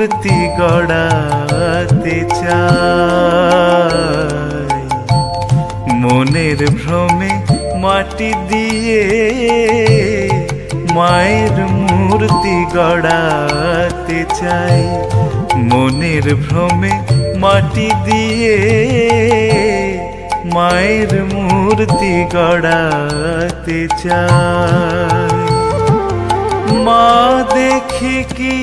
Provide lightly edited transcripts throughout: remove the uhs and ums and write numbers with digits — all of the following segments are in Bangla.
মূর্তি গড়াতে চাই। মনের ভ্রমে মাটি দিয়ে মায়ের মূর্তি গড়াতে চাই। মনের ভ্রমে মাটি দিয়ে মায়ের মূর্তি গড়াতে চাই। মা দেখি কি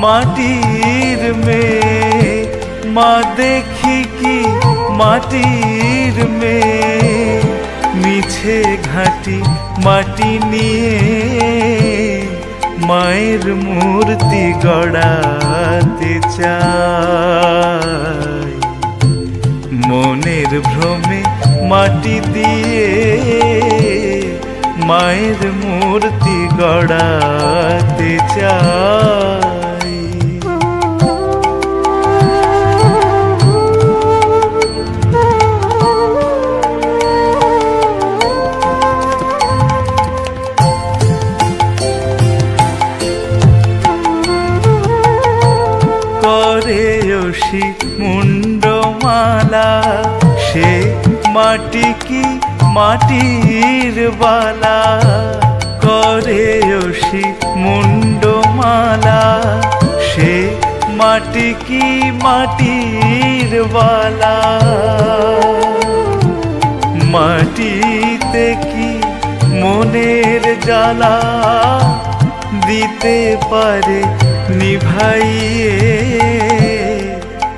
মাটির মেয়ে, মা দেখি কি মাটির মেয়ে, মিছে ঘাটি মাটি নিয়ে মায়ের মূর্তি গড়াতে চাই। মনের ভ্রমে মাটি দিয়ে মায়ের মূর্তি গড়াতে চাই। করে অসি মুন্ডমালা, সে মাটি কি মাটির বালা। করে অসি মুন্ডমালা, সে মাটি কি মাটির বালা। মাটিতে কি মনের জ্বালা দিতে পারে নিভাইয়ে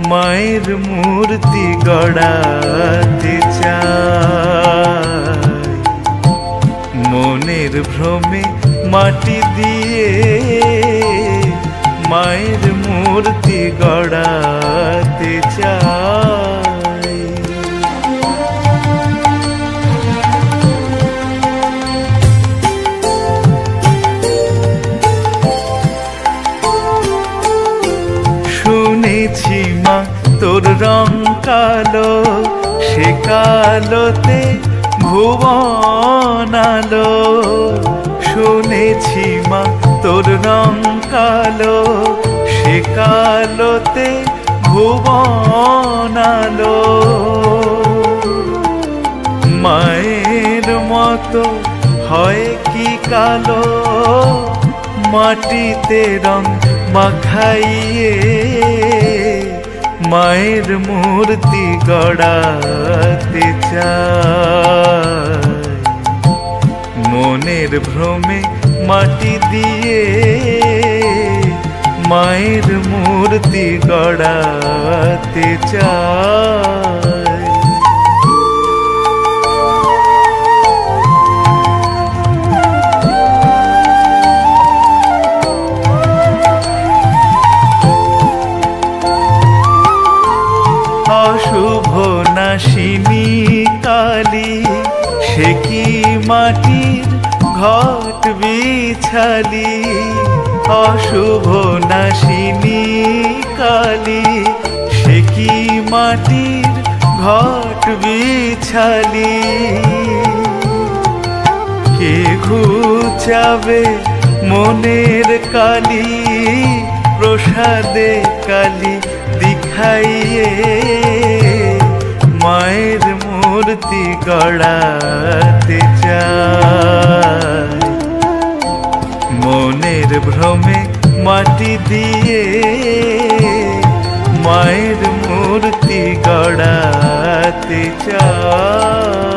মায়ের মূর্তি গড়াতে চাই। মনের ভ্রমে মাটি দিয়ে মায়ের মূর্তি গড়াতে চাই। শুনেছি মা তোর রং কালো, সে কালোতে ভুবন আলো। শুনেছি মা তোর রং কালো, সে কালোতে ভুবন আলো। মায়ের মতো হয় কি কালো, মাটিতে রং মাখাইয়ে মায়ের মূর্তি গড়াতে চাই। মনের ভ্রমে মাটি দিয়ে মায়ের মূর্তি গড়াতে চাই। অশুভ নাশিনী কালী, সে কি মাটির ঘট বিছালি। অশুভ নাশিনী কালী, সে কি মাটির ঘট বিছালি। কে ঘুচাবে মনের কালি, প্রসাদে কালি দিখাইয়ে মায়ের মূর্তি গড়াতে চাই। মনের ভ্রমে মাটি দিয়ে মায়ের মূর্তি গড়াতে চাই।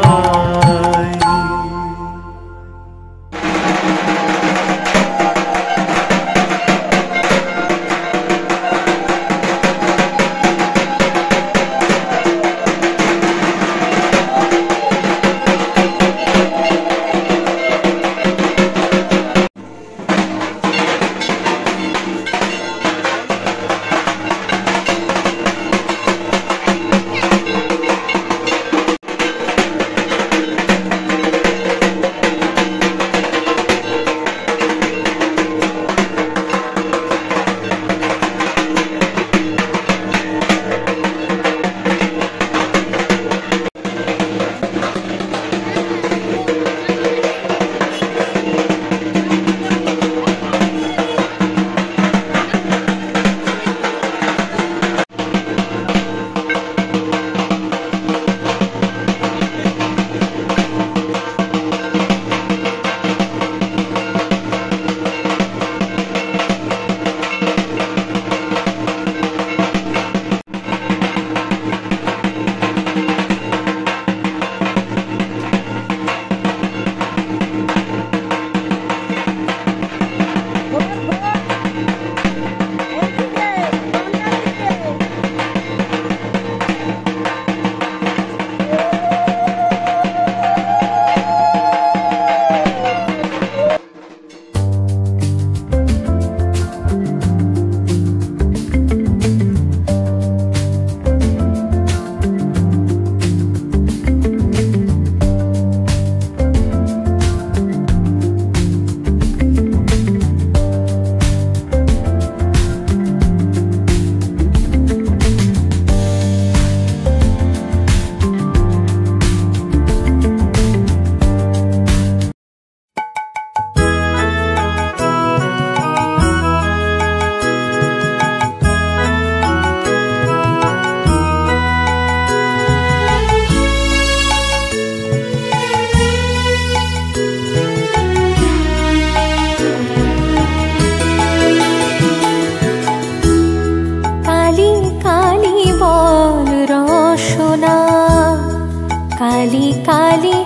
কালী কালী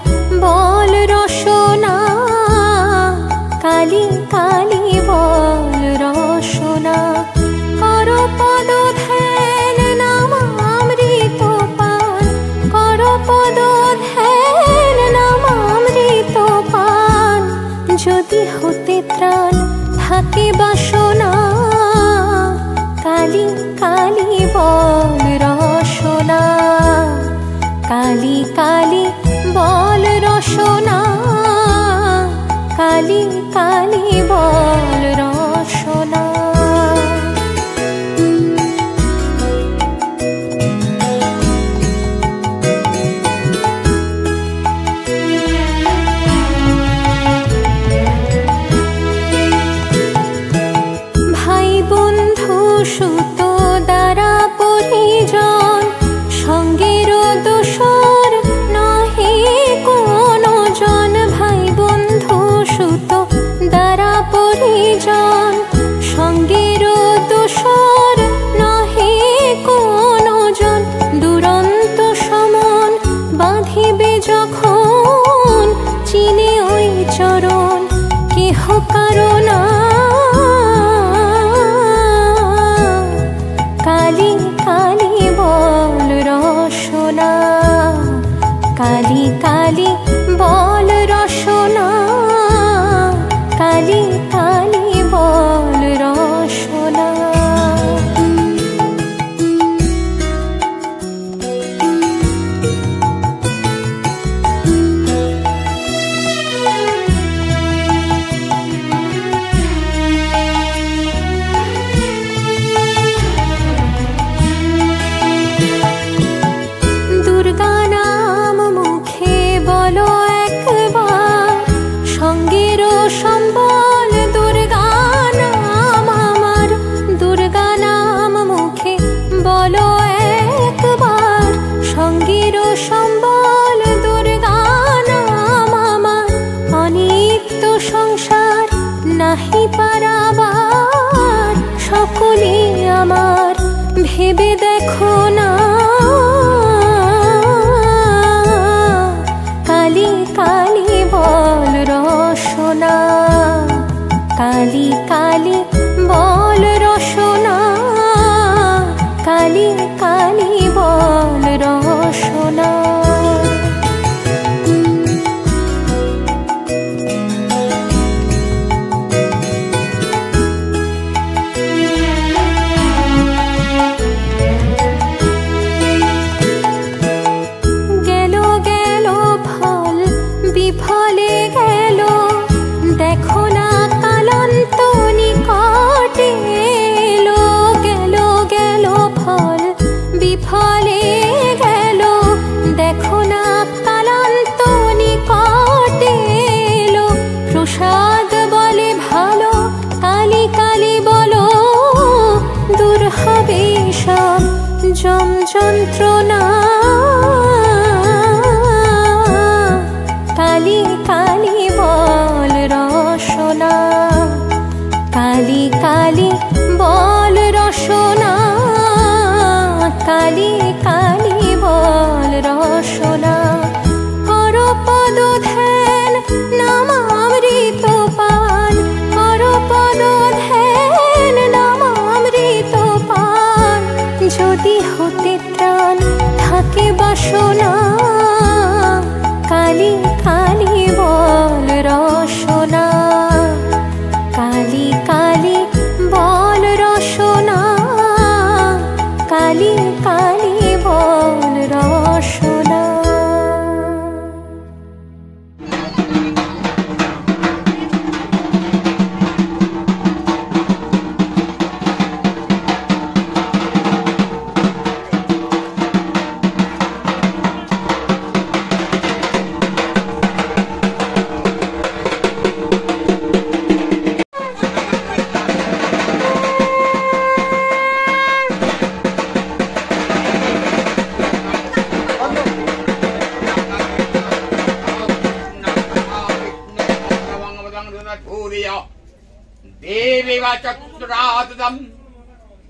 বল রসনা, কালী কালী বল রসনা, কর পদ ধ্যান নামামৃত পান, কর পদ ধ্যান নামামৃত পান, যদি হতে ত্রাণ থাকে বাসনা, কালী কালী বল রসনা, কালী কালী বল রসনা, কালী কালী বল রসনা। ভাই বন্ধু সুত দ্বারা পরিজন, সঙ্গের দোসর নহে কোনো জন। ভাই বন্ধু সুত দ্বারা পরিজন, সঙ্গের দোসর নহে কোনো জন। দুরন্ত সমন বাঁধিবে যখন, চিনে ওই চরণ কেহ কারণা, কালী কালী বল রসনা, কালী কালী বল রসনা, কালী কালী বল রসনা। দুর্গা নাম মুখে বলো একবার, সঙ্গের সম্বল দুর্গা নাম আমার। দুর্গা নাম মুখে বলো একবার, সঙ্গের সম্বল দুর্গা নাম আমার। অনিত্য সংসার নাহি পারাবার, সকলে আমার ভেবে দেখো না, কালী কালী বল রসনা, কালী কালী বল রসনা, কালী কালী বল রসনা। গেল গেল ফল বিফলে গেল, দেখো না কালান্ত নিকটে এলো। গেল গেল ফল বিফলে গেল, দেখো না কালান্ত নিকটে এলো। প্রসাদ বলে ভালো, কালী কালী বলো, দূর হবে সব যম যন্ত্রণা, কালী কালী বল রসনা, কালী কালী বল রসনা, কালী কালী বল রসনা। কর পদ ধ্যান নামামৃত পান, কর পদ ধ্যান নামামৃত পান, যদি হতে ত্রাণ থাকে বাসনা, কালী কালী বল রসনা, কালী কালী বল রসনা, কালী কালী বল রসনা।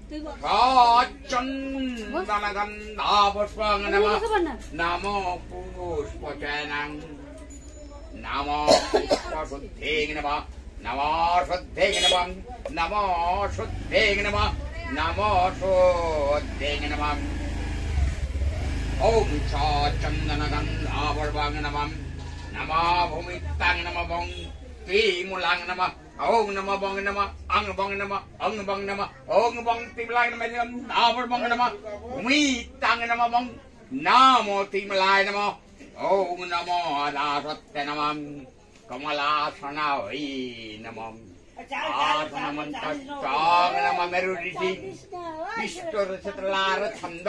চন্দনগন্ধাপুষ্পং নমঃ নমো পুষ্পচয়নং নমো পুষ্পশুদ্ধে নমঃ নমো শুদ্ধে নমঃ নমো শুদ্ধে নমঃ নমো শুদ্ধে নমঃ ওম চন্দনগন্ধাপুষ্পং নমঃ নমো ভূমিতাং নমঃ বং তিমূলাং নমঃ ওং নমঃ বং নমঃ অং বং নমঃ অং বং নমঃ ওং বং তিমূলাং নমঃ নাভর বং নমঃ ভূমিতাং নমঃ বং নামো তিমূলায় নমঃ ওং নমো আদাসত্যে নমঃ কমলাসনায় নমঃ আসমন্তং নমঃ মেরুঋষি বিষ্ণুরচিত্রলার ছন্দ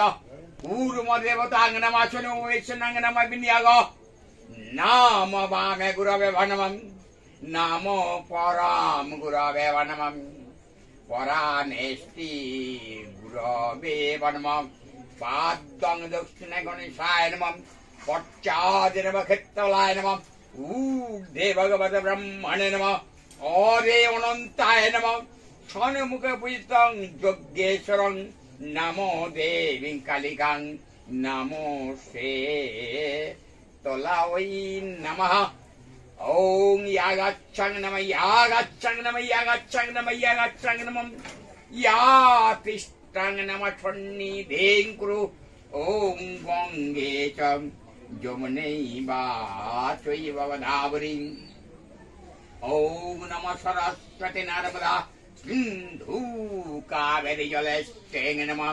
ऊर्मदेवतांग नमः चनुवेशनांग नमः विन्यागो नामो वामे गुरवे वनमं नामो पराम गुरवे वनमं परानेष्टि गुरवे वनमं पादं दक्षिणे गणेशाय नमः पश्चादि नमः खेत्तलाय नमः ऊर्ध्वे भगवते ब्रह्मणे नमः अरे अनन्ताय नमः षण्मुख पूजितं यज्ञेश्वरं नमो देवी कालिकां नमो श्री तोलावै नमः ओं यागाच्छं नमः यागाच्छं नमः यागाच्छं नमः यागाच्छं नमः यातिष्ठं नमः षण्निधें कुरु ओं गंगे च यमुनैवा चैव गोदावरी ओं नमः सरस्वती नर्मदा सिंधु कावेरी जलेष्ठें नमः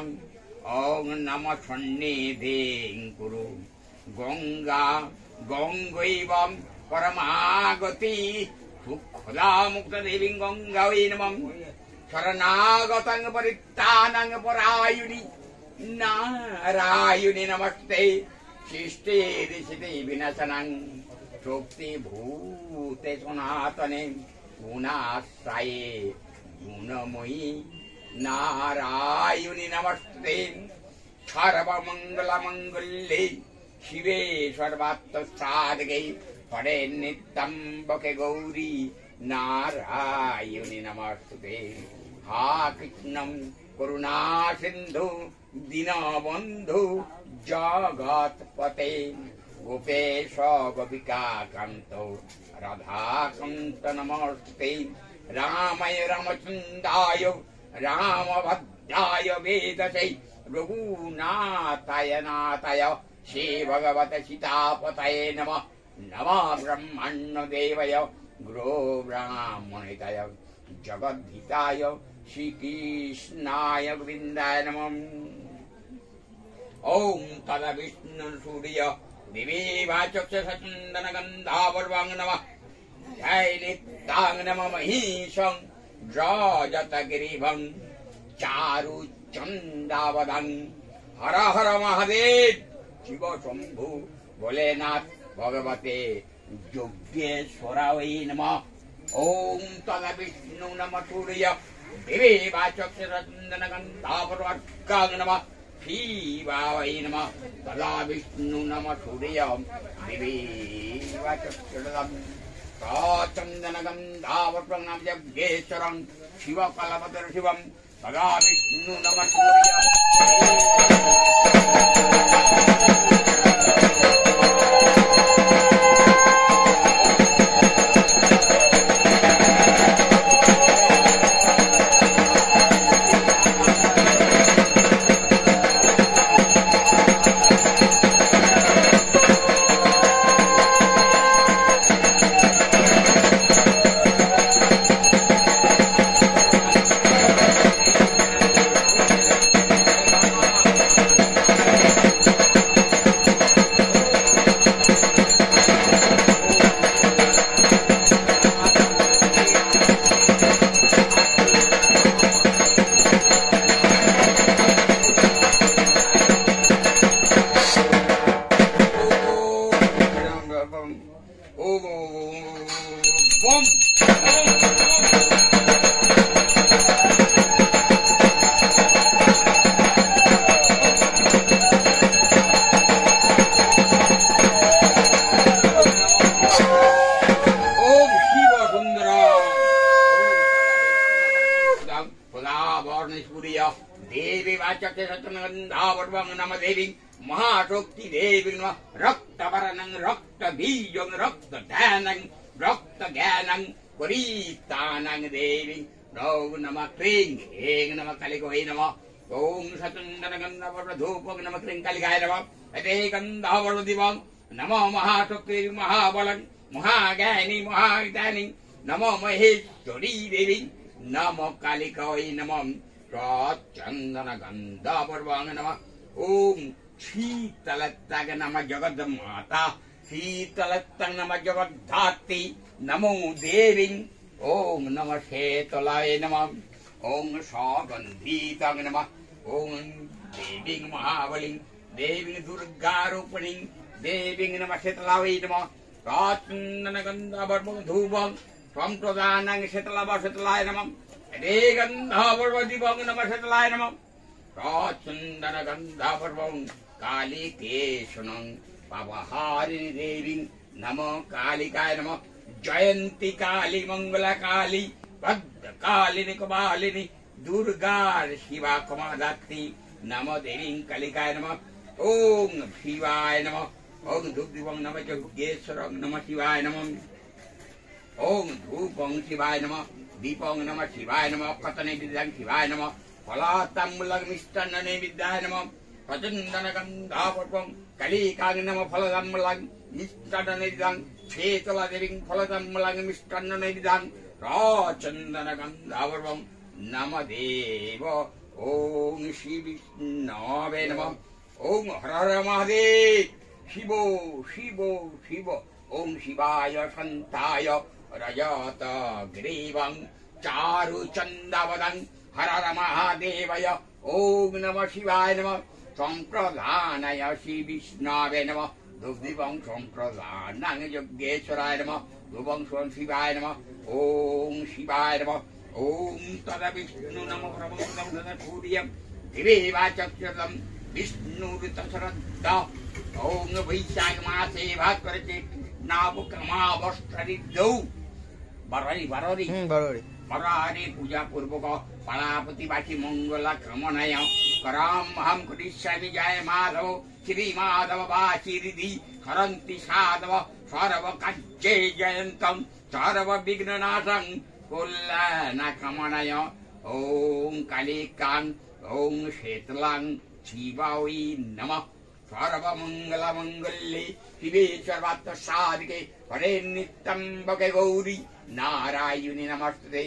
ओं नमः सन्निधिं कुरु गंगा गंगैव परमागति सुखदा मुक्तदेवीं गंगायै नमः शरणागतं परित्राणं परायुनि नारायणि नमस्ते शिष्टे ऋषिते विनाशनं शक्तिभूते सनातने गुणाश्रये गुणमयी नारायणि नमस्ते सर्वमंगलमंगल्ये शिवे सर्वार्थसाधके परे नित्यम्बके गौरी नारायणि नमस्ते हा कृष्णं करुणा सिंधु दीनबंधु जगत्पते गोपेश गोपिका कांतो राधाकांत नमस्ते रामाय रामचन्द्राय रामभद्राय वेदसे रघुनाथाय नाथाय श्री भगवते सीतापतये नमः नमः ब्रह्मण्यदेवाय गुरो ब्राह्मणिताय जगद्धिताय श्रीकृष्णाय गोविन्दाय नमः ओं तदा विष्णु सूर्य दिवीवाचक्षुषचन्दनगन्धावर्वां नमः जय नित्यां नमः महिषं राजतगिरिभं चारु चंदावदं हर हर महादेव शिव शंभु भोलेनाथ भगवते योगेश्वराय नमः ओं तदा विष्णु नमः सूर्य दिवीवाचक्षुषचन्दनगन्धावर्वां नमः शिवाय नमः तदा विष्णु नमः सूर्य दिवीवाचक्षुषं चंदनगंधावर्तं यज्ञेश्वरं शिवकलपतर शिवं तदा विष्णु नमः सूर्य गन्धावर्वं नम देवी महाशक्ति देवी नमः रक्तवर्णं रक्तबीजं रक्तधानं रक्तज्ञानं परितानं देवी नमः क्लीं ऐं नमः कालिकायै नमः ओम सचंदनगंधावर्धूपं नमः क्लीं कालिकायै नमः अते गंधावर्धदिवं नमो महाशक्ति महाबलं महाज्ञानी महाज्ञानी नमो महेश्वरी देवी नमो कालिकायै नमः सचंदनगंधावर्वं नमः ओम शीतलत्ताय नमः जगन्माता शीतलत्ताय नमः जगद्धात्री नमो देवी ओम नमः शीतलाय नमः ओम सौगंधिताय नमः ओम देवी महाबली देवी दुर्गारूपिणी देवी नमः शीतलाय नमः चन्दनगन्धावर्वं धूपं त्वं प्रदानं शीतलाय नमः हरे गन्धावर्वदिवं नमः शीतलाय नमः चन्दनगन्धावर्वं कालिकेशनं पापहारिणी देवी नमो कालिकाय नमः जयंती काली मंगला काली भद्रकालिनी कपालिनी दुर्गा शिवा कमादात्री नमो देवी कालिकाय नमः ओम शिवाय नमः ओम धूपदीपं नमः यज्ञेश्वरं नमः शिवाय नमः ओम धूपं शिवाय नमः दीपं नमः शिवाय नमः पतनैवेद्यं शिवाय नमः फलाताम्बूलं मिष्टान्ननैवेद्याय नमः चन्दनगन्धावर्वं कालिकाय नमः फलताम्बूलं मिष्टान्ननैवेद्यं शीतला देवी फलताम्बूलं मिष्टान्ननैवेद्यं चन्दनगन्धावर्वं नमः देव ओम श्री विष्णवे नमः ओम हर हर महादेव शिवो शिवो शिव ओम शिवाय शान्ताय रजत ग्रीवं चारु चन्दवदं हर हर महादेवय ओम नमः शिवाय नमः सम्प्रदानाय श्री विष्णवे नमः धूपदीपं सम्प्रदानाय यज्ञेश्वराय नमः धूपं स्वं शिवाय नमः ओम शिवाय नमः ओम तदा विष्णु नमः प्रभुतं सूर्यं दिवेवाचक्षुतं विष्णुरितश्रद्धा ओम वैशाख मासे भास्करचे नावकमावष्टरिद्यौ बररी बरारी पूजा पूर्वक पलापति बाकी मंगला क्रमणय कराम हम कृष्णामि जय माधव श्री माधव बाचिरिधि हरन्ति साधव सर्व काज्ये जयन्तं सर्व विघ्ननाशं कल्याणकमणय ओम कालिकां ओम शीतलां शिवायै नमः सर्वमंगलमंगल्ये शिवे सर्वार्थसाधिके हरे नित्यम्बके गौरी नारायणी नमस्ते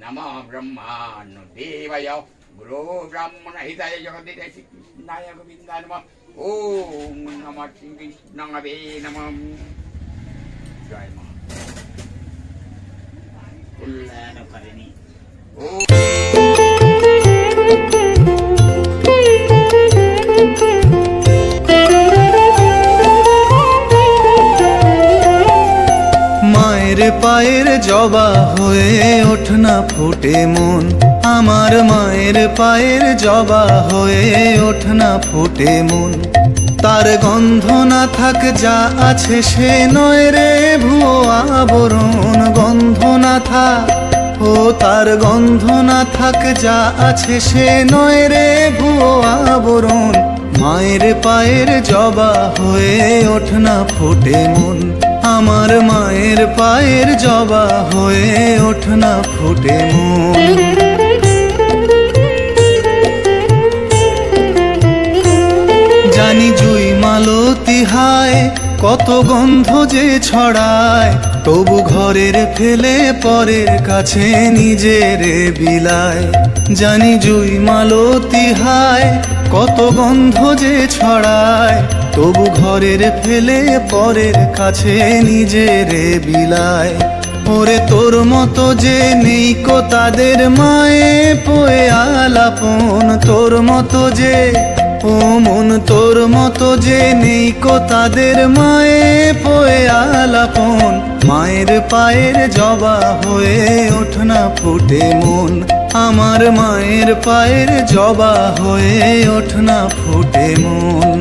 नमः ब्रह्माण्डदेवाय गुरो ब्राह्मण हिताय जगद्धिताय श्री कृष्णाय गोविन्दाय नमः ओम नमः श्री कृष्णावे नमः जय मां कल्याणकारिणी মায়ের পায়ের জবা হয়ে ওঠ না ফুটে মন আমার মায়ের পায়ের জবা হয়ে ওঠ না ফুটে মন তার গন্ধ না থাক যা আছে সে নয় রে ভুয়ো আবরণ গন্ধ না থাক ও তার গন্ধ না থাক যা আছে সে নয় রে ভুয়ো আবরণ মায়ের পায়ের জবা হয়ে ওঠ না ফুটে মন আমার মায়ের পায়ের জবা হয়ে ওঠ না ফুটে মন জানি জুই মালতী হায় কত গন্ধ যে ছড়ায় তবু ঘরের ফেলে পরের কাছে নিজের বিলায় জানি জুই মালতী হায় কত গন্ধ যে ছড়ায় তবু ঘরের ফেলে পরের কাছে নিজের বিলায় ওরে তোর মতো যে নেই কো তাদের মায়ে পোয়ে আলাপন তোর মতো যে ও মন তোর মতো যে নেই কো তাদের মায়ে পোয়ে আলাপন মায়ের পায়ের জবা হয়ে ওঠ না ফুটে মন আমার মায়ের পায়ের জবা হয়ে ওঠ না ফুটে মন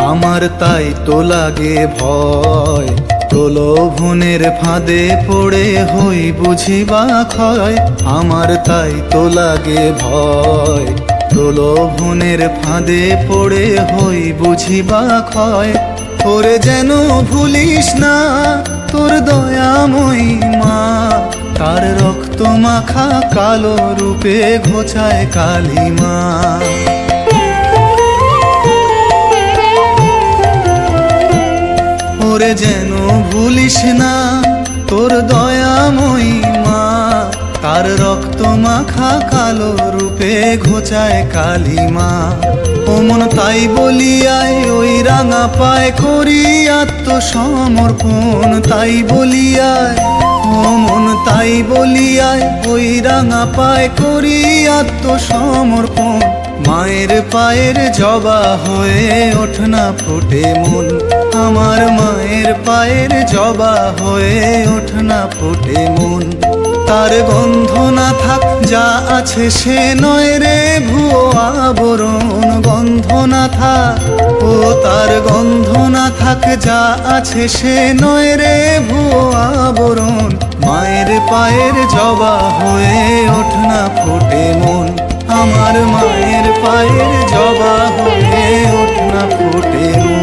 আমার তাই তো লাগে ভয় প্রলোভনের ফাঁদে পড়ে হই বুঝিবা ক্ষয়, আমার তাই তো লাগে ভয়। প্রলোভনের ফাঁদে পড়ে হই বুঝিবা ক্ষয়, ওরে যেন ভুলিস না তোর দয়াময়ী মা, তার রক্ত মাখা কালো রূপে ঘোচায় কালিমা। ওরে যেন ভুলিস না তোর দয়াময়ী মা, তার রক্ত মাখা কালো রূপে ঘোচায় কালিমা। ও মন তাই বলিয়ায় ওই রাঙা পায় করি আত্মসমর্পণ, তাই বলিয়ায় ও মন তাই বলিয়ায় ওই রাঙা পায় করি আত্মসমর্পণ। মায়ের পায়ের জবা হয়ে ওঠ না ফোটে মন, আমার মায়ের পায়ের জবা হয়ে ওঠ না ফোটে মন। তার গন্ধ না থাক যা আছে সে নয় রে ভুয়ো আবরণ, গন্ধ না থাক ও তার গন্ধ না থাক যা আছে সে নয় রে ভুয়ো আবরণ। মায়ের পায়ের জবা হয়ে ওঠ না ফোটে মন, আমার মায়ের পায়ের জবা হয়ে ওঠ না ফোটে মন।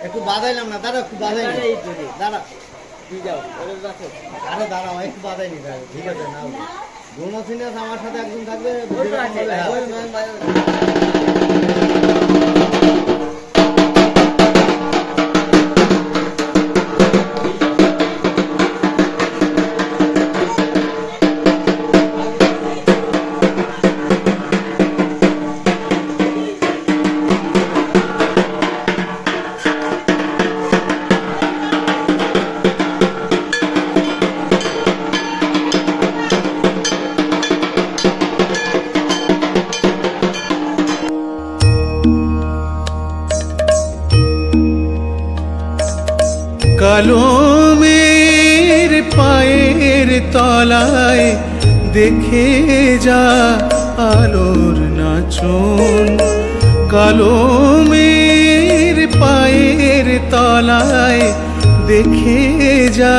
একটু বাজাইলাম না দাদা, একটু বাজাই দাদা, আরে দাঁড়াও একটু বাজাইনি দাদা, ঠিক আছে না গুণসিনাস আমার সাথে একজন থাকবে। কালো মেয়ের পায়ের তলায় দেখে যা আলোর নাচন, কালো মেয়ের পায়ের তলায় দেখে যা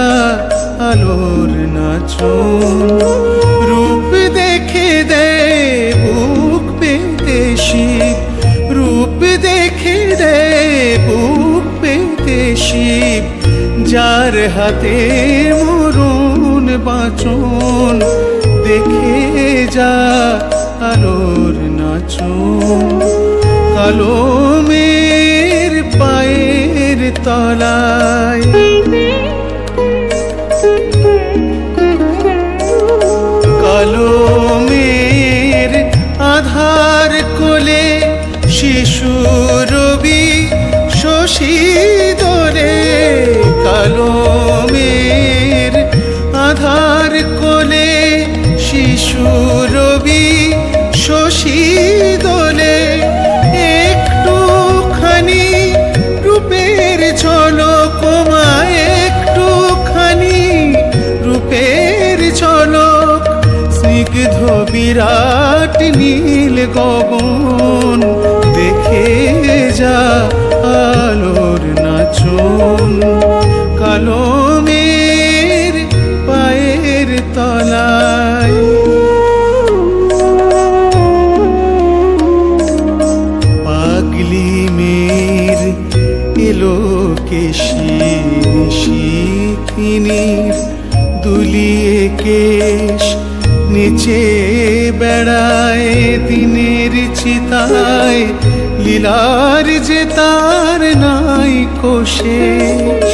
আলোর নাচন। রূপ দেখে দে বুক পেতে শিব, রূপ দেখে দে বুক পেতে শিব, যার হাতে মরণ বাঁচন দেখে যা আলোর নাচন। কালো মেয়ের পায়ের তলায় কালো মেয়ের আধার কোলে শিশু রবি শশী দোলে, কালো মেয়ের আধার কোলে শিশু রবি শশী দোলে। একটুখানি রূপের ঝলক মায়, একটুখানি রূপের ঝলক, স্নিগ্ধ বিরাট নীল গগন দেখে যা আলোর নাচন। কালো মেয়ের পায়ের তলায় পাগলি মেয়ের এলো কেশি নিশিথিনীর দুলিয়ে কেশ নিচে বেড়ায় দিনের চিতায়, লীলার যে তার নাই কোশেষ।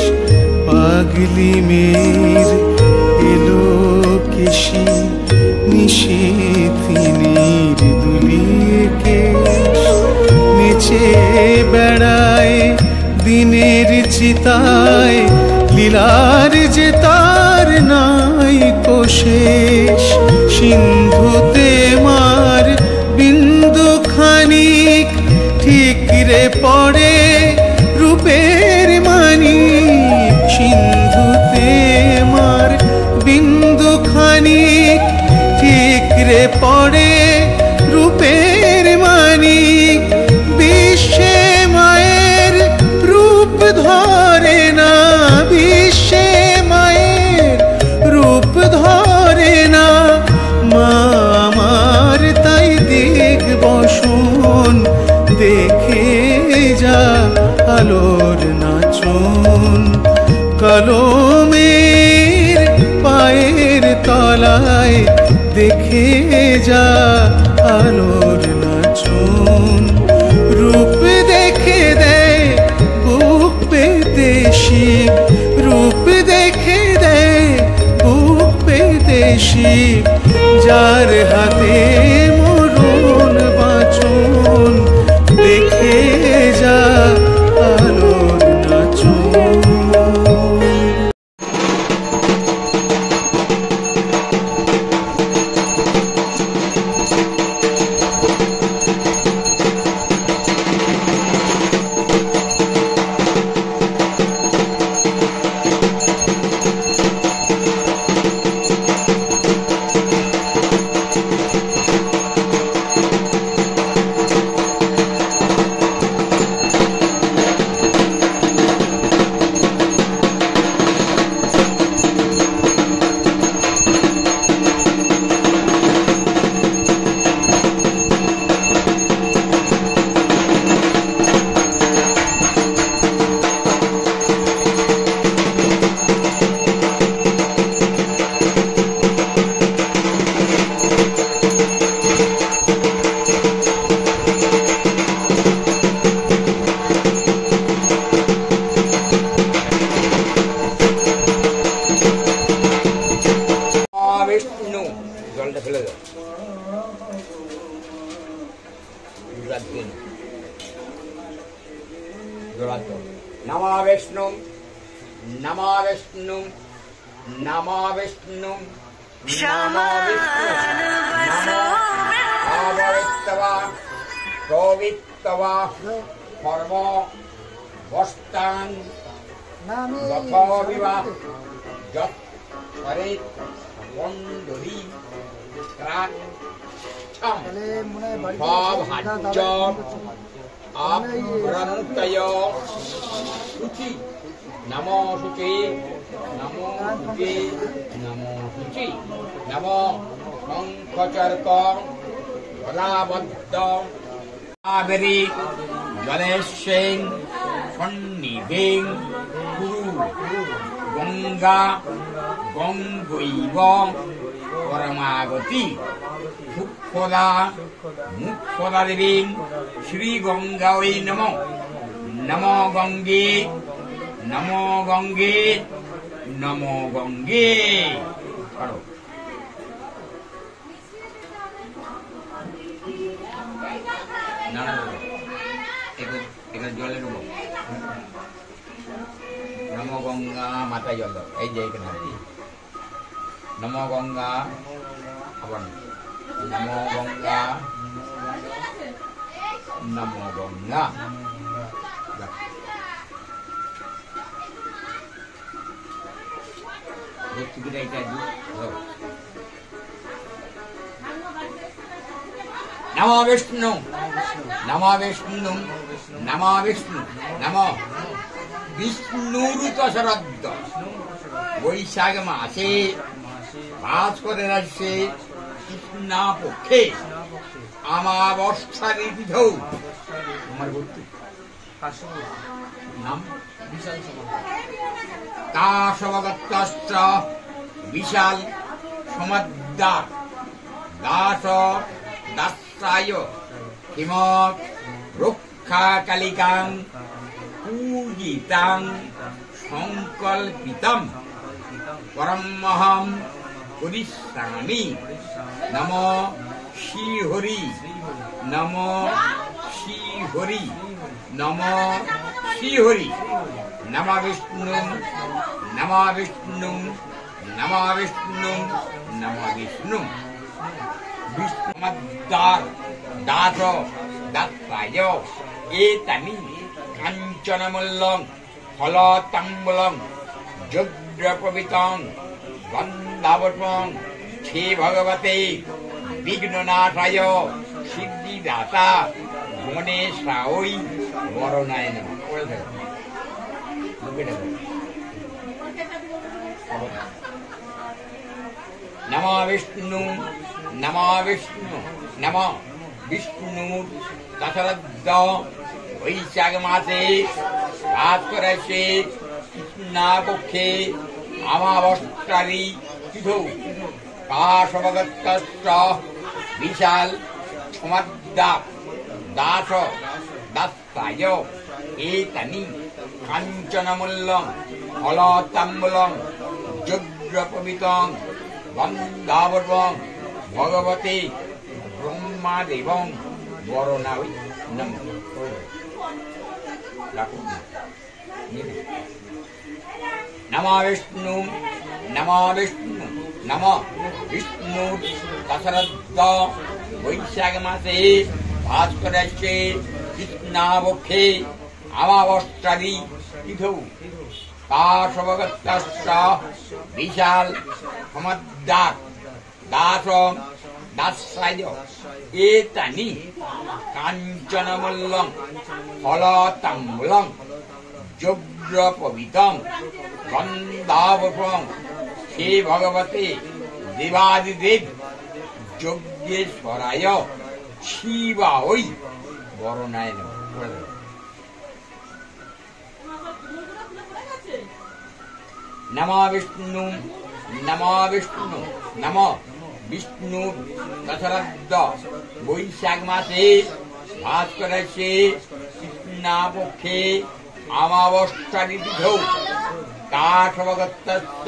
পাগলি মেয়ের এলো কেশি নিশিথিনীর দুলিয়ে কেশ নিচে বেড়ায় দিনের চিতায়, লীলার যে তার নাই কোশেষ। সিন্ধুতে মার বিন্দু খানিক ঠিকরে পড়ে রূপের মানিক, সিন্ধুতে মার বিন্দু খানিক ঠিকরে পড়ে রূপের মানিক। বিশ্বে মায় প্রিয়তমের পায়ের তলায় দেখে যা আলোর নাচন, রূপ দেখে দেয় বুক পেতে শিব, রূপ দেখে দেয় বুক পেতে শিব, যার হাতে মরণ বাঁচন দেখে যা আলোর নাচন। বিষ্ণু জলটা ফেলে দাও, নমা বিষ্ণু নমা বিষ্ণু নমা বিষ্ণু নমা বিষ্ণু নমা প্রবিত্তবা কর্ম বস্তান বিবাহ যত হরে বন্ধুরি ভাজ্য আভ্রন্তয় শুচি নমো শুচি নমো শুচি নমো শুচি নমো শঙ্খচর্ক গলাবদ্ধ কাবেরী জলেশ্বর সন্নিধিং কুরু গঙ্গা গঙ্গৈব পরমাগতি মুখ্যদা মুখ্যদা দেবী শ্রী গঙ্গায় নমঃ নমো গঙ্গে নমো গঙ্গে নমো গঙ্গে। এখানে জলে নেব, নমো গঙ্গা মাথায় জল দাও, এই যে এখানে নমো গঙ্গা, আবার নমো গঙ্গা নমো গঙ্গা। নমো বিষ্ণু নমো বিষ্ণু নমো বিষ্ণু নমো বিষ্ণুরূত শরদ্দ বৈশাখ মাসে 5 করে আসছে কৃষ্ণা পক্ষে আমাবস্যার তিথৌ আমার বলতে নাম কাশবগত্তশ্চ বিশাল সমদ্দার দাস দাসায় হিমত রক্ষা কালিকাং পূজিতাং সংকল্পিতম পরমহং করিষ্যামি। নমো শ্রীহরি নমো শ্রীহরি নমো শ্রীহরি। নমো বিষ্ণু নমো বিষ্ণু নমো বিষ্ণু নমো বিষ্ণু। বিষ্ণুমদ্দার দাস দাসায় এতানি কাঞ্চনমূল্যং ফলতাম্বুলং যজ্ঞপ্রভৃতং বন্দাবটং শ্রী ভগবতে বিঘ্ননাশায় সিদ্ধিদাতা গণেশায় বরণায় নমঃ। নমো বিষ্ণু নমো বিষ্ণু নমো বিষ্ণু দশরথ বৈশাখ মাসে 5 করে কৃষ্ণা পক্ষে আমাবস্ত্রাদি তিথৌ কাশবগত্যশ্চ বিশাল সমাদ্দা দাস দাস্তায় এতানি কাঞ্চনমূল্যং ফলতাম্বুলং যজ্ঞপবিতং বন্দাবর্বং ভগবতে ব্রহ্মাদেবং বরণাই নমঃ। নমো বিষ্ণু নমো বিষ্ণু নমো বিষ্ণু দশরথ বৈশাখ মাসে ভাস্করস্যে কৃষ্ণাবক্ষে আমাবস্ত্রাদি তিথৌ কাশবগত্যশ্চ বিশাল সমদ্দাত দাস দাসায় এতানি কাঞ্চনমূল্যং ফলতাম্বুলং যজ্ঞপবিতং গন্ধাবপুরং হে ভগবতে দেবাদিদেব যজ্ঞেশ্বরায় শিবায় বরণায় নমঃ। নমো বিষ্ণু নমো বিষ্ণু নমো বিষ্ণু দশরথ বৈশাখ মাসে ভাস্করস্যে কৃষ্ণাপক্ষে আমাবস্ত্রাদি তিথৌ কাশবগত্যশ্চ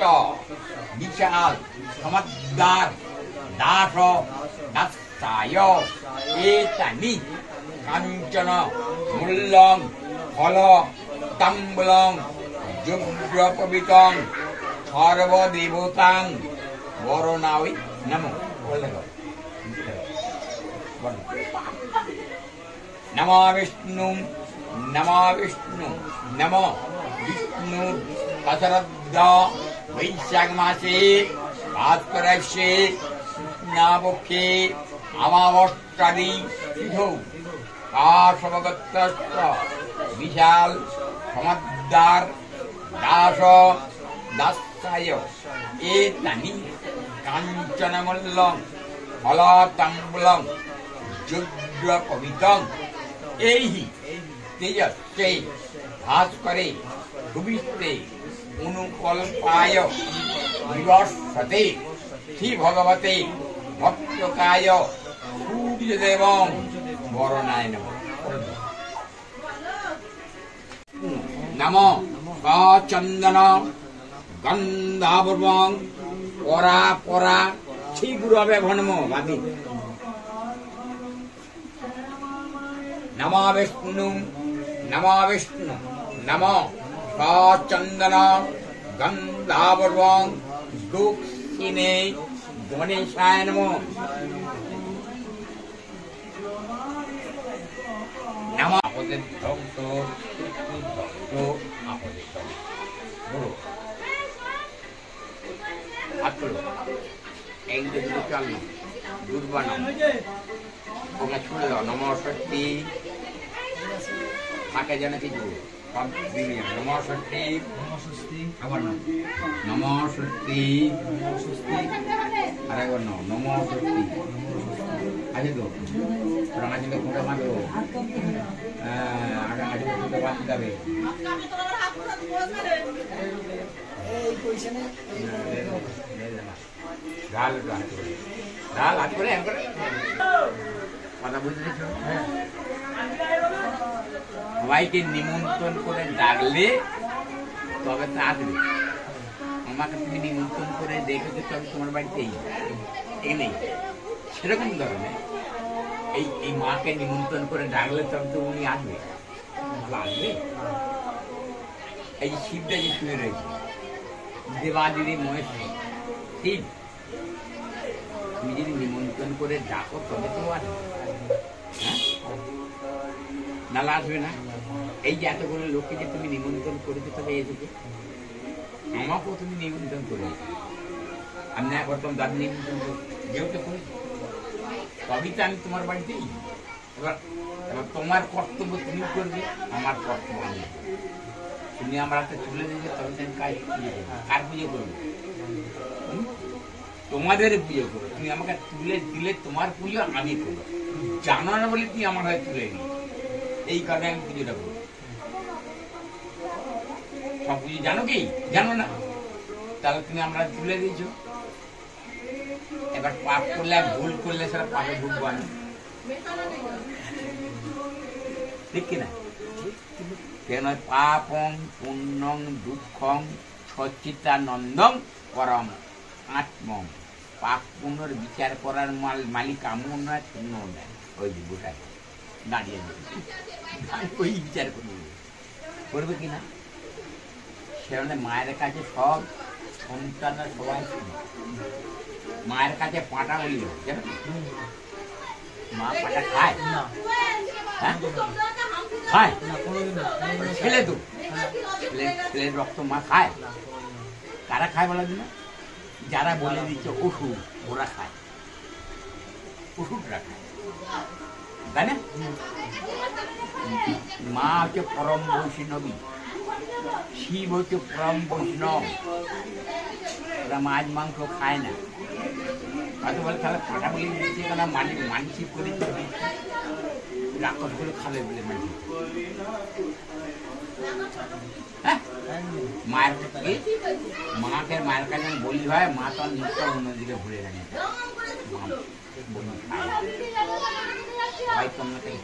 বিশাল সমদ্দার দাস দাস্তায় এতানি কাঞ্চন মূল্যং ফল তাম্বুলং যজ্ঞপবিতং সর্বদেবতাং বরণাই নমঃ। নমো বিষ্ণু নমো বিষ্ণু নমো বিষ্ণু দশরথ বৈশাখ মাসে ভাস্করস্যে কৃষ্ণাপক্ষে আমাবস্ত্রাদি তিথৌ কাশবগত্যশ্চ বিশাল সমদ্দার দাস দাসায় এতানি কাঞ্চনমূল্যং ফলতাম্বুলং যজ্ঞপবিতং এই তেজস্তে ভাস্করে ভুবিষ্তে অনুকল্পায় বিবর্ষতে শ্রী ভগবতে ভক্তকায় সূর্যদেবং বরণায় নমঃ। নমো চন্দন গন্ধাবর্বং পরা পরা শ্রী গুরবে ভনমো বাদি। নমো বিষ্ণু নমো বিষ্ণু নমো চন্দন গন্ধাবর্বং দক্ষিণে গণেশায় নমঃ। নমো আপদের ভক্ত ভক্ত আপদের বড় হাত তোলো একদিন চাল না দুধ বানাও ওকে ছুড়ে দাও। নমো ষষ্ঠী থাকে যেন কিছু নমো ষষ্ঠী আবার নমো ষষ্ঠী আর একবার নমো ষষ্ঠী আছে তো রাঙা ছিল খুঁটে মারো আগে আছে খুঁটে বাঁধতে হবে। ডাল ডাল হাত করে কথা বুঝতে সবাইকে নিমন্ত্রণ করে ডাকলে তবে তো আসবে। আমাকে তুমি নিমন্ত্রণ করে দেখেছো তবে তোমার বাড়িতেই নেই সেরকম ধরনের এই মাকে নিমন্ত্রণ করে ডাকলে তবে তো উনি আসবে আসবে। এই শিবটা যে শুয়ে রয়েছে দেবাদিদি মহেশ্বর শিব তুমি যদি নিমন্ত্রণ করে ডাকো তবে তো আসবে হ্যাঁ নালা আসবে না। এই যে এতগুলো লোককে যে তুমি নিমন্ত্রণ করেছো তবে এসেছে আমাকেও তুমি নিমন্ত্রণ করেছো আমি না করতাম দাদা নিমন্ত্রণ যেহেতু করেছি তবেই তো আমি তোমার বাড়িতেই। এবার তোমার কর্তব্য তুমি করবে আমার কর্তব্য আমি তুমি আমার হাতে তুলে দিলে তবে তো আমি কার পুজো করবো তোমাদের পুজো করবো। তুমি আমাকে তুলে দিলে তোমার পুজো আমি করবো জানো না বলে তুমি আমার হয়ে তুলে নি এই কারণে আমি পুজোটা করবো। সব পুজো জানো কি জানো না তাহলে তুমি আমরা তুলে দিয়েছো। এবার পাপ করলে আর ভুল করলে সেটা পাপে ঢুকবো আমি, ঠিক কিনা? কেন পাপং পুণ্যং দুঃখং সচ্চিতানন্দং পরম আত্মং। পাপ পুণ্যর বিচার করার মালিক আমও নয়, তুমিও নয়। ওই যে গোটা দাঁড়িয়ে ওই বিচার করবে কিনা? সেখানে মায়ের কাছে সব সন্তানরা সবাই ছিল। মায়ের কাছে পাটা বলিল, মা পাটা খায়? হ্যাঁ খায়, ছেলে তো ছেলের রক্ত মা খায়। কারা খায় বলা দিন? যারা বলে দিচ্ছে ওষুধ, ওরা খায়, ওষুধরা খায়, তাই না? মা হচ্ছে পরম বৈষ্ণবী, শিব হচ্ছে পরম বৈষ্ণব। ওরা মাছ মাংস খায় না। হয়তো বলে তাহলে পাটা বলে দিচ্ছে কেন? মানসিক করে রাক্ষস করে খাবে বলে মানসিক। হ্যাঁ, মায়ের মাকে মায়ের কাছে বলি হয়, মা তো নিত্য অন্যদিকে ঘুরে গেছে। সবাই তোমরা থেকে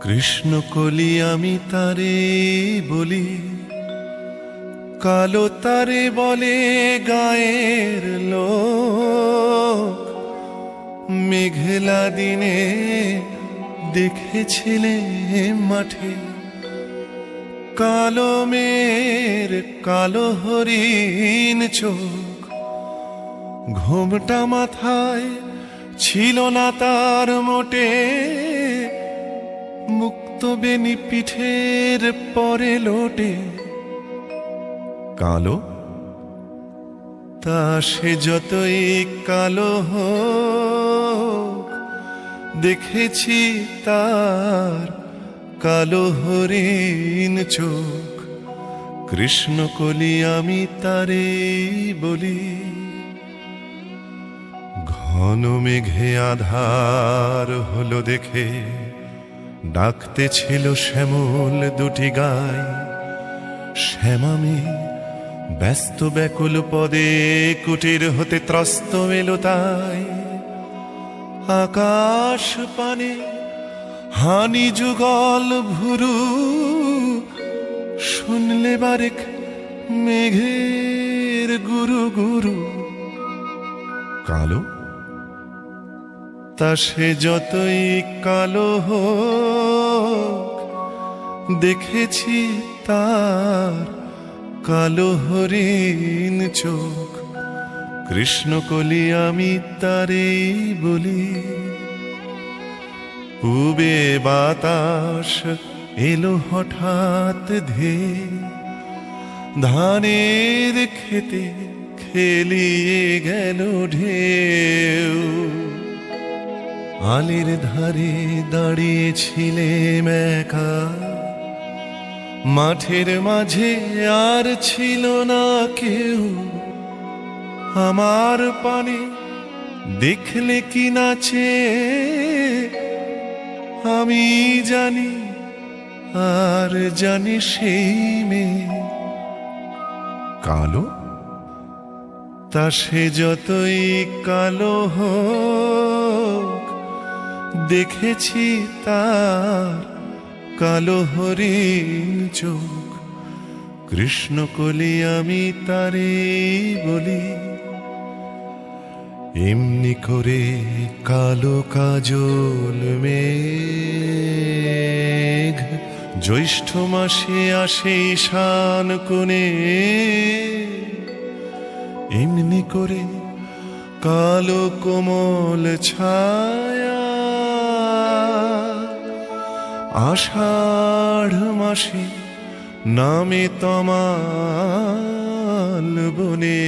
কৃষ্ণ কলি আমি তারে বলি, কালো তারে বলে গায়ের লোক। মেঘলা দিনে দেখেছিলে মাঠে, কালো মের কালো হরিণ চোখ। ঘোমটা মাথায় ছিল না তার মোটে, মুক্ত বেনি পিঠের পরে লোটে। কালো তা সে যতই কালো হোক, দেখেছি তার কালো হরিণ চোখ। কৃষ্ণ কলি আমি তারে বলি। ঘন মেঘে আধার হলো দেখে, ডাকতে ছিল শ্যামল দুটি গায়। শ্যামামে ব্যস্ত ব্যাকুল পদে কুটির হতে ত্রস্ত এলো তাই। আকাশ পানে হানি যুগল ভুরু, শুনলে বারেক মেঘের গুরু গুরু। কালো তা সে যতই কালো হোক, দেখেছি তার কালো হরিণ চোখ। কৃষ্ণ কলি আমি তারে বলি। পূবে বাতাস এলো হঠাৎ ধেয়ে, ধানের খেতে খেলিয়ে গেল ঢেউ। আলির ধারে দাঁড়িয়েছিলেম একা, মাঠের মাঝে আর ছিল না কেউ। আমার পানে দেখলে কি নাচে, আমি জানি আর জানি সেই মেয়ে। কালো তা সে যতই কালো হোক, দেখেছি তার কালো হরিণ চোখ। কৃষ্ণ কলি আমি তারে বলি। এমনি করে কালো কাজল মেঘ, জ্যৈষ্ঠ মাসে আসে ঈশান কোণে। এমনি করে কালো কোমল ছায়া, আষাঢ় মাসে নামে তমাল বনে।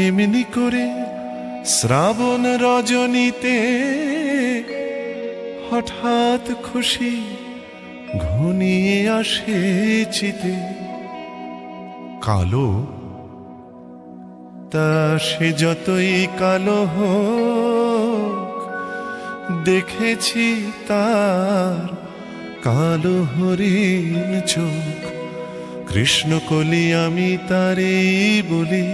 এমনি করে শ্রাবণ রজনীতে হঠাৎ খুশি ঘনিয়ে আসে চিতে। কালো তা সে যতই কালো হোক, দেখেছি তার কালো হরিণ চোখ। কৃষ্ণ কলি আমি তারে বলি।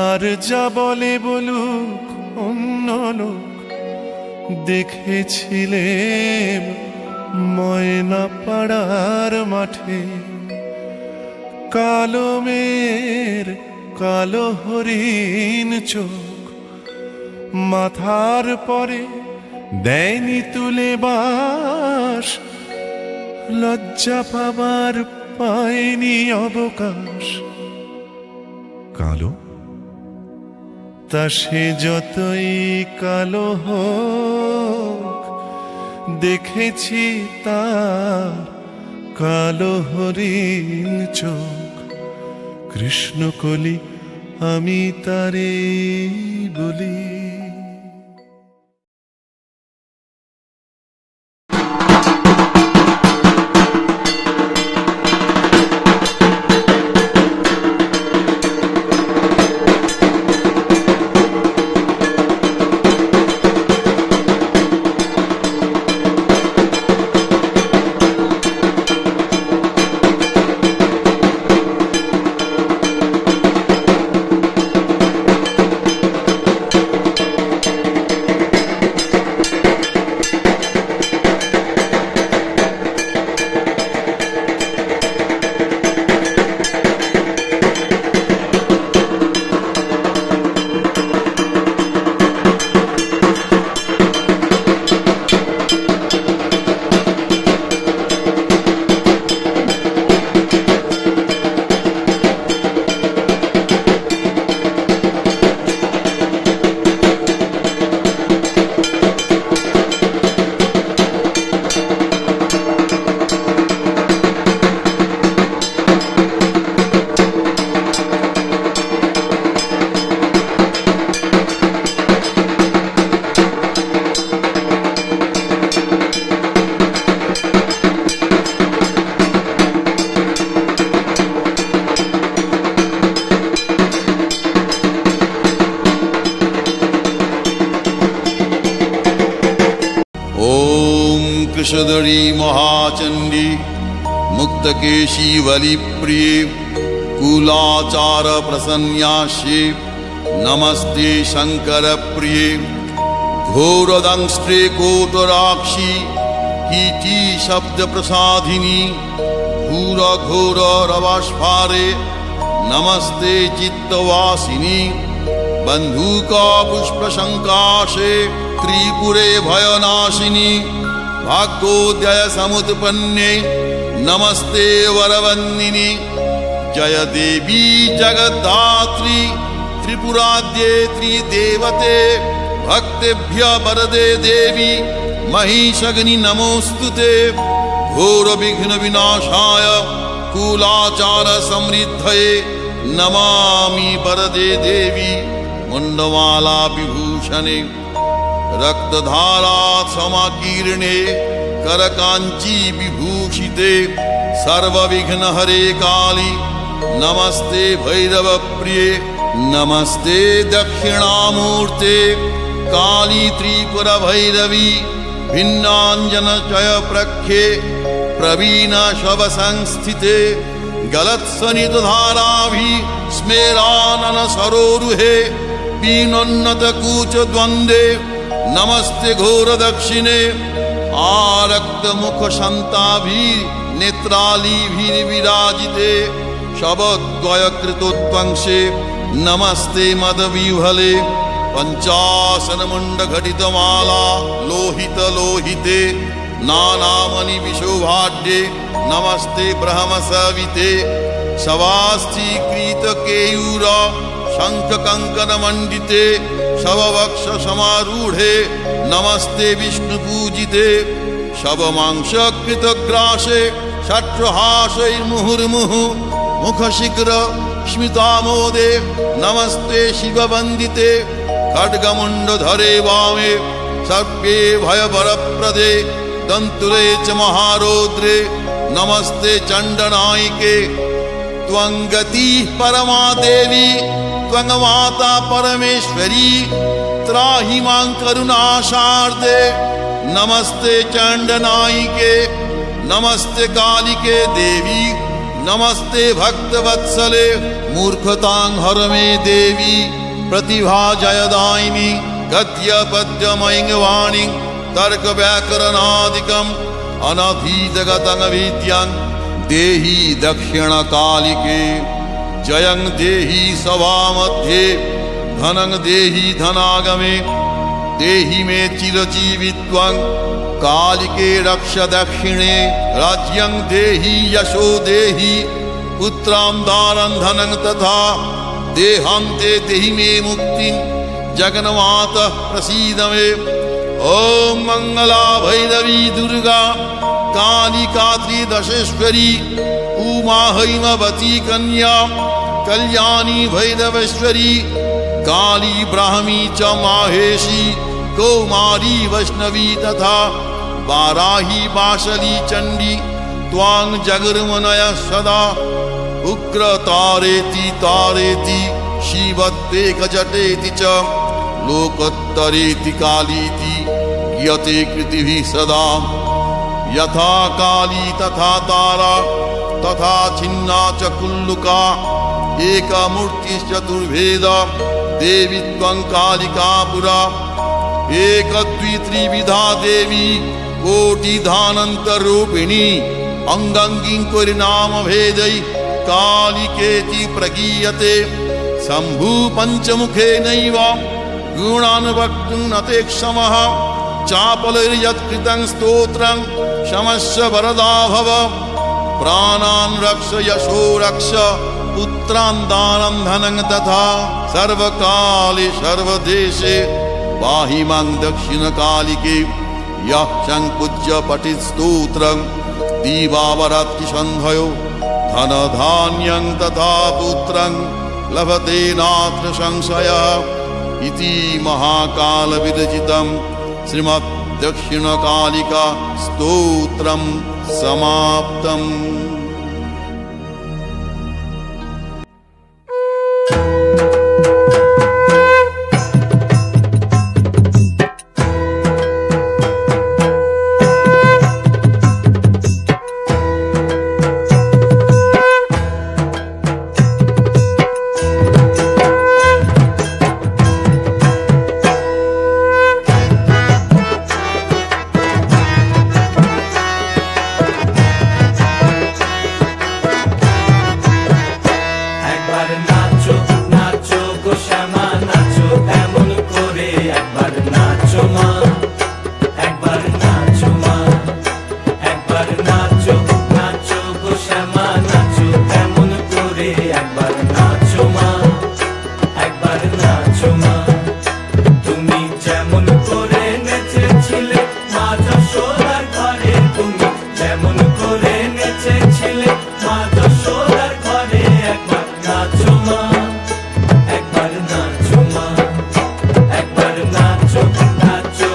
আর যা বলে বলুক অন্য লোক, দেখেছিলেম ময়না পাড়ার মাঠে। কালো মের কালো হরিণ চোখ, মাথার পরে দেয়নি তুলে বাস। লজ্জা পাবার পায়নি অবকাশ। কালো তা সে যতই কালো হোক, দেখেছি তার কালো হরিণ চোখ। কৃষ্ণ কলি আমি তারে বলি। कृशधरी महाचंडी मुक्तकेशी बलिप्रिये कुलाचार प्रसन्यास्ये नमस्ते शंकर प्रिये घोरदंष्ट्रे कोटराक्षी कीटी शब्द प्रसादिनी घोर घोर रवास्फारे नमस्ते चित्तवासिनी बंधुका पुष्प शंकाशे त्रिपुरे भयनाशिनी भाग्योदय समुत्पन्ने नमस्ते वरवन्दिनी जय देवी जगद्धात्री त्रिपुराद्ये त्रिदेवते भक्तेभ्य वरदे देवी महिषग्नि नमोस्तुते घोर विघ्न विनाशाय कुलाचार समृद्धये नमामि वरदे देवी मुंडमाला विभूषणे रक्तधारा समाकीर्णे करकांची विभूषिते सर्वविघ्न हरे काली नमस्ते भैरव प्रिये नमस्ते दक्षिणामूर्ते काली त्रिपुर भैरवी भिन्नांजन चय प्रख्ये प्रवीण शव संस्थिते गलत्सनित धाराभि स्मेरानन सरोरुहे पीनोन्नत कूच द्वंद्वे नमस्ते घोर दक्षिणे आरक्त मुख शंताभि नेत्रालीभिर्विराजिते शबद्वय कृतोत्वंशे नमस्ते मदविह्वले पंचासन मुंड घटित माला लोहित लोहिते नानामणि विशोभाढ्ये नमस्ते ब्रह्म सविते शवास्थीकृत केयूर शंख कंकन मंडिते शववक्ष समारूढ़े नमस्ते विष्णु पूजिते शवमांस कृत ग्रासे षट्हासे मुहुर्मुहु मुख शीघ्र स्मितामोदे नमस्ते शिव वंदिते खड्गमुंड धरे वामे सर्वे भय वरप्रदे दंतुरे च महारौद्रे नमस्ते चंडनायिके त्वंगति परमा देवी त्वं माता परमेश्वरी त्राहि मां करुणाशार्दे नमस्ते चंडनायिके नमस्ते कालिके देवी नमस्ते भक्तवत्सले मूर्खतां हर मे देवी प्रतिभा जयदायिनी गद्य पद्य मयिंगवाणी तर्क व्याकरणादिकम् अनधीतगतं विद्यां देहि दक्षिण कालिके जयं देहि सभामध्ये धनं देहि धनागमे देहि मे चिरजीवित्वं कालिके रक्ष दक्षिणे राज्यं देहि यशो देहि पुत्रां दानं धनं तथा देहान्ते देहि मे मुक्तिं जगन्मातः प्रसीद मे ओम मंगला भैरवी दुर्गा कालिका त्रिदशेश्वरी उमा हैमवती कन्या कल्याणी भैरवेश्वरी काली ब्राह्मी च माहेशी कौमारी वैष्णवी तथा वाराही बाशली चंडी त्वां जगर्मनय सदा उग्र तारेति तारेति शिवत्वेक जटेति च लोकोत्तरेति कालीति यते कृतिभिः सदा यथा काली तथा तारा तथा छिन्ना च कुल्लुका एका मूर्तिश्चतुर्भेदा देवी त्वं कालिका पुरा एक द्वित्रिविधा देवी कोटिधानन्तरूपिणी अंगांगिं नाम भेदै कालिकेति प्रगीयते शंभु पंचमुखे नैव गुणान् वक्तुं न ते क्षमः चापलैर्यत्कृतं स्तोत्रं क्षमस्व वरदा भव प्राणान् रक्ष यशो रक्ष पुत्रान् दानं धनं तथा सर्वकाले सर्वदेशे पाहि मां दक्षिणकालिके यः संपूज्य पठित स्तोत्रं दीवावरात्रि सन्धयो धनधान्यं तथा पुत्रं लभते नात्र संशयः इति महाकाल विरचितं श्रीमद् दक्षिणकालिका स्तोत्रं समाप्तम्। নাচো মা, একবার নাচো মা, একবার নাচো, নাচো গো শ্যামা নাচো কেমন করে, একবার নাচো মা, একবার নাচো মা। তুমি যেমন করে নেচেছিলে মা যশোদার ঘরে, তুমি যেমন করে নেচেছিলে মা যশোদার ঘরে, একবার নাচো মা, একবার নাচো মা, একবার নাচো, নাচো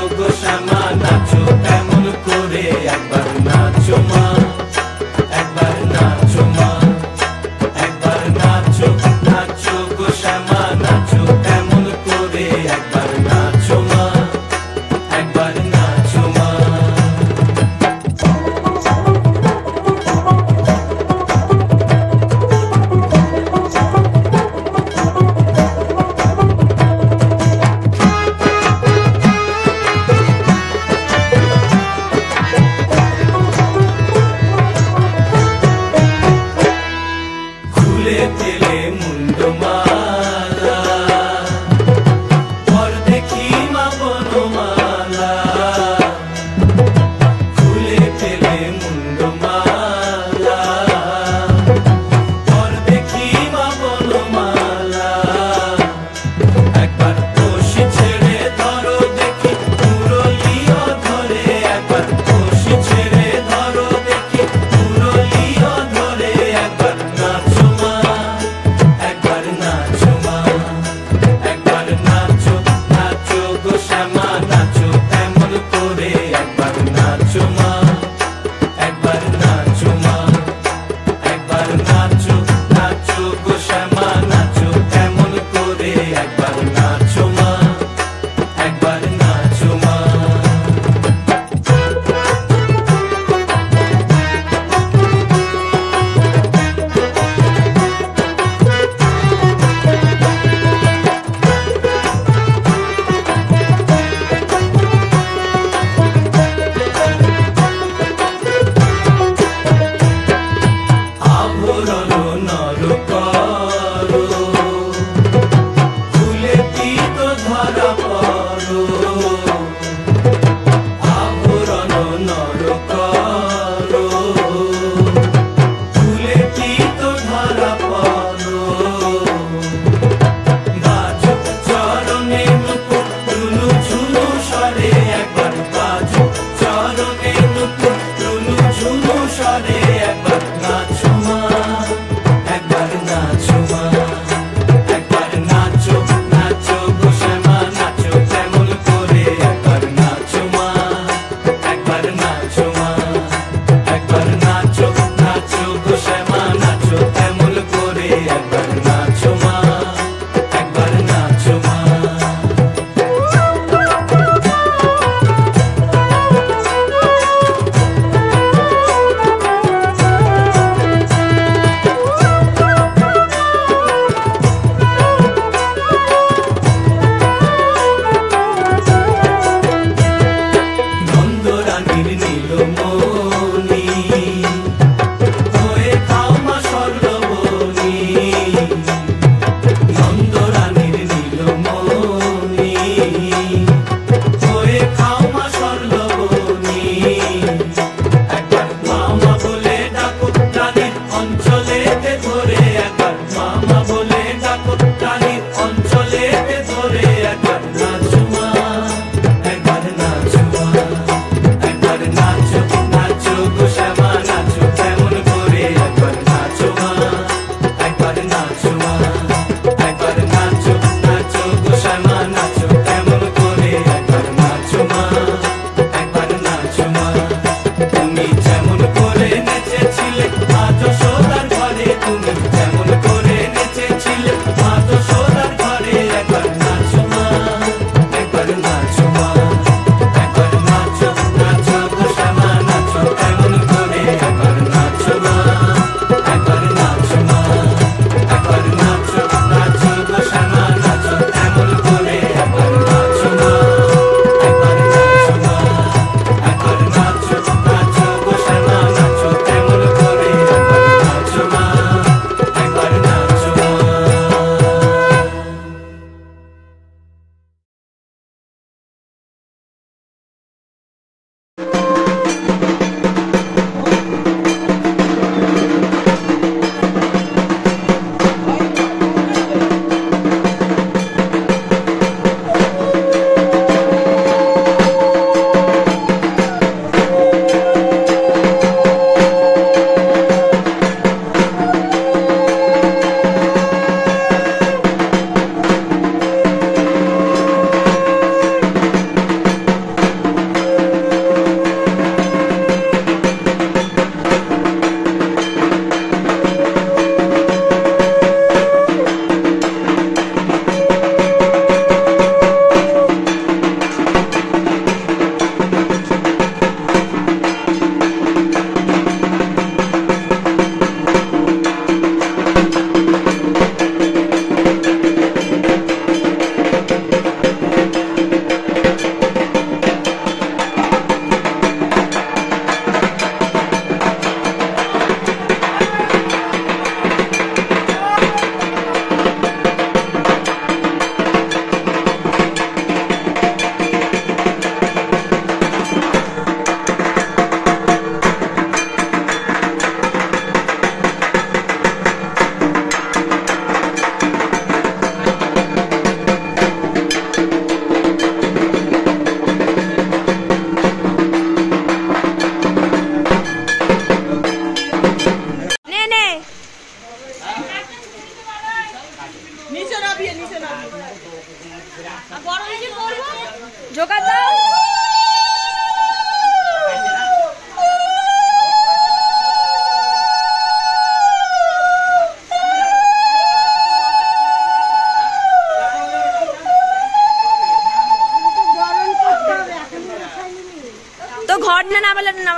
তো ঘর না বলে না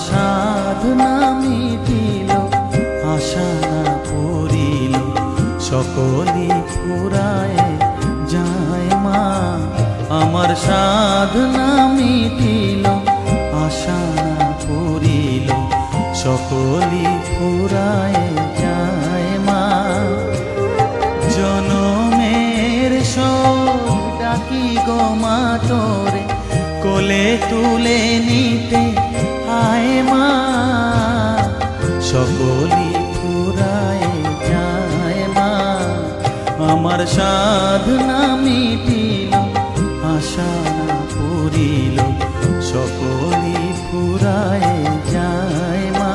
সাধনা মিটিল আশা না পুরিল সকলি ফুরায় যায় মা আমার সাধনা মিটিল আশা না পুরিল সকলি ফুরায় যায় মা জনমের শোক ডাকি গো মা তোরে কোলে তুলে নিতে আয় মা সকলি ফুরায় যায় মা আমার সাধনা মিটিল আশা না পুরিল সকলি ফুরায় যায় মা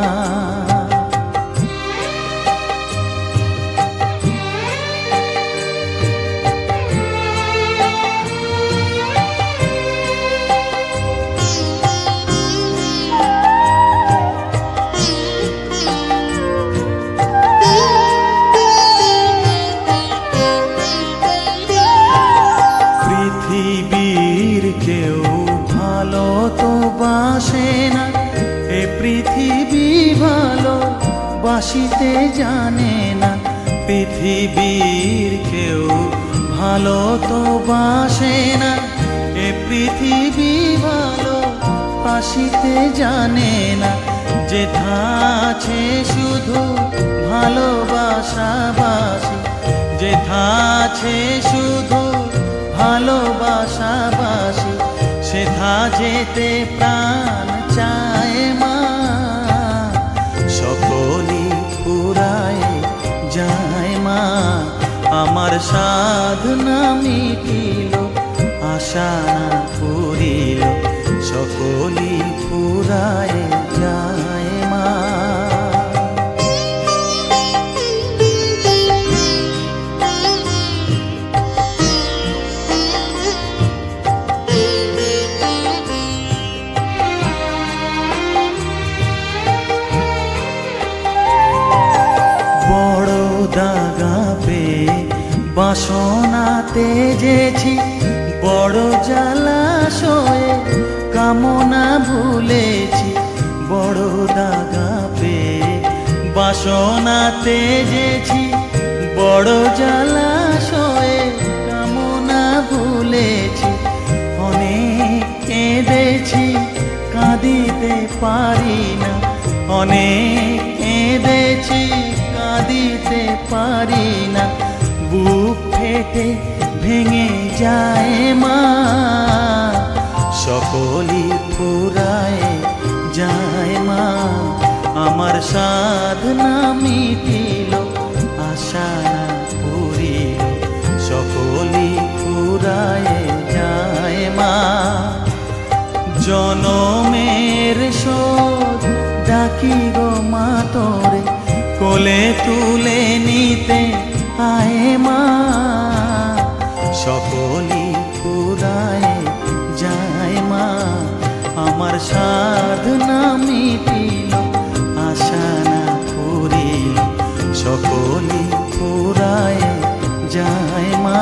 পৃথিবীর কেউ ভালো তো বাসে না এ পৃথিবী ভালো বাসিতে জানে না পৃথিবীর কেউ ভালো তো বাসে না এ পৃথিবী ভালো বাসিতে জানে না যেথা আছে শুধু ভালোবাসাবাসি যেথা আছে শুধু ভালোবাসাবাসি সেথা যেতে প্রাণ চায় মা সকলি ফুরায় যায় মা আমার সাধনা মিটিল আশা না পুরিল সকলি ফুরায় যায় মা বড় দাগা পেয়ে বাসনা তেজেছি বড় জলাশয়ে কামনা ভুলেছি বড় দাগা পেয়ে, বাসনা তেজেছি বড় জলাশয়ে, কামনা ভুলেছি অনেক কেঁদেছি কাঁদিতে পারি না, অনেক কেঁদেছি কাঁদিতে পারি না, বুক ফেটে ভেঙে যায় মা, সকলই ফুরায় যায় মা, আমার সাধনা মিটিল আশা না পুরিল, সকলই ফুরায় যায় মা, জনমের শোধ ডাকি গো মা তোরে, কোলে তুলে নিতে আয় মা, সকলই ফুরায় যায় মা, আমার সাধনা মিটিল আশা না পুরিল, সকলই ফুরায় যায় মা,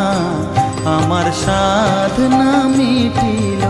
আমার সাধনা মিটিল